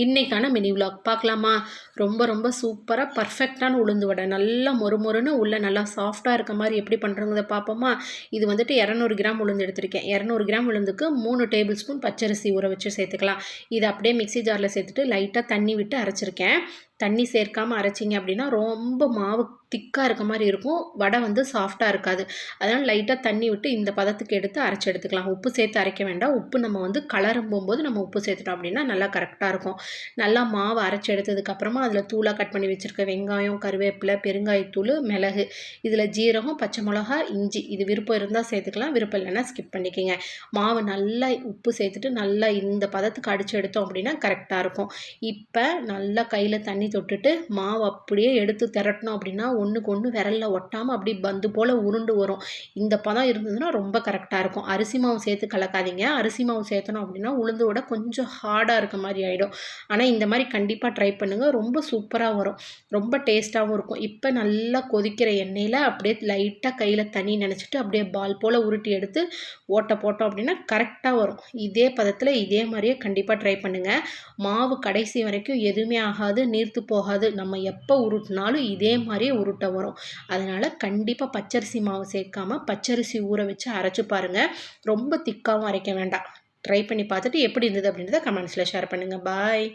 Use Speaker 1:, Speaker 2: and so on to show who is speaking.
Speaker 1: இன்றைக்கான mini vlog பார்க்கலாமா? ரொம்ப ரொம்ப சூப்பராக பர்ஃபெக்டான உளுந்து வடை, நல்லா மொறுமொறுன்னு உள்ளே நல்லா சாஃப்டாக இருக்க மாதிரி எப்படி பண்ணுறதுங்கிறத பார்ப்போமா? இது வந்துட்டு 200 கிராம் உளுந்து எடுத்திருக்கேன். 200 கிராம் உளுந்துக்கு 3 டேபிள் ஸ்பூன் பச்சரிசி ஊற வச்சு சேர்த்துக்கலாம். இதை அப்படியே மிக்ஸி ஜாரில் சேர்த்துட்டு லைட்டாக தண்ணி விட்டு அரைச்சிருக்கேன். தண்ணி சேர்க்காமல் அரைச்சிங்க அப்படின்னா ரொம்ப மாவு திக்காக இருக்க மாதிரி இருக்கும், வடை வந்து சாஃப்டாக இருக்காது. அதனால் லைட்டாக தண்ணி விட்டு இந்த பதத்துக்கு எடுத்து அரைச்சி எடுத்துக்கலாம். உப்பு சேர்த்து அரைக்க வேண்டாம். உப்பு நம்ம வந்து கலரும் போகும்போது நம்ம உப்பு சேர்த்துட்டோம் அப்படின்னா நல்லா கரெக்டாக இருக்கும். நல்லா மாவு அரைச்சி எடுத்ததுக்கப்புறமா அதில் தூளாக கட் பண்ணி வச்சுருக்க வெங்காயம், கருவேப்பிலை, பெருங்காயத்தூள், மிளகு, இதில் ஜீரகம், பச்சை மிளகா, இஞ்சி, இது விருப்பம் இருந்தால் சேர்த்துக்கலாம், விருப்பம் இல்லைன்னா ஸ்கிப் பண்ணிக்கோங்க. மாவு நல்லா உப்பு சேர்த்துட்டு நல்லா இந்த பதத்துக்கு அடித்து எடுத்தோம் அப்படின்னா கரெக்டாக இருக்கும். இப்போ நல்லா கையில் தண்ணி தொட்டுட்டு மாவு அப்படியே எடுத்து திரட்டணும் அப்படின்னா ஒன்றுக்கு ஒன்று விரலில் ஒட்டாமல் அப்படி பந்து போல் உருண்டு வரும். இந்த பதம் இருந்ததுன்னா ரொம்ப கரெக்டாக இருக்கும். அரிசி மாவு சேர்த்து கலக்காதீங்க. அரிசி மாவு சேர்த்தணும் அப்படின்னா உளுந்து விட கொஞ்சம் ஹார்டாக இருக்க மாதிரி ஆகிடும். ஆனால் இந்த மாதிரி கண்டிப்பாக ட்ரை பண்ணுங்கள், ரொம்ப சூப்பராக வரும், ரொம்ப டேஸ்ட்டாகவும் இருக்கும். இப்போ நல்லா கொதிக்கிற எண்ணெயில் அப்படியே லைட்டாக கையில் தண்ணி நினச்சிட்டு அப்படியே பால் போல் உருட்டி எடுத்து ஓட்டை போட்டோம் அப்படின்னா கரெக்டாக வரும். இதே பதத்தில் இதே மாதிரியே கண்டிப்பாக ட்ரை பண்ணுங்கள். மாவு கடைசி வரைக்கும் எதுவுமே ஆகாது, நீர்த்து போகாது. நம்ம எப்போ உருட்டினாலும் இதே மாதிரியே உருட்ட வரும். அதனால் கண்டிப்பாக பச்சரிசி மாவு சேர்க்காமல் பச்சரிசி ஊற வச்சு அரைச்சி பாருங்கள். ரொம்ப திக்காகவும் அரைக்க வேண்டாம். ட்ரை பண்ணி பார்த்துட்டு எப்படி இருந்தது அப்படின்றத கமெண்ட்ஸில் ஷேர் பண்ணுங்கள். பாய்.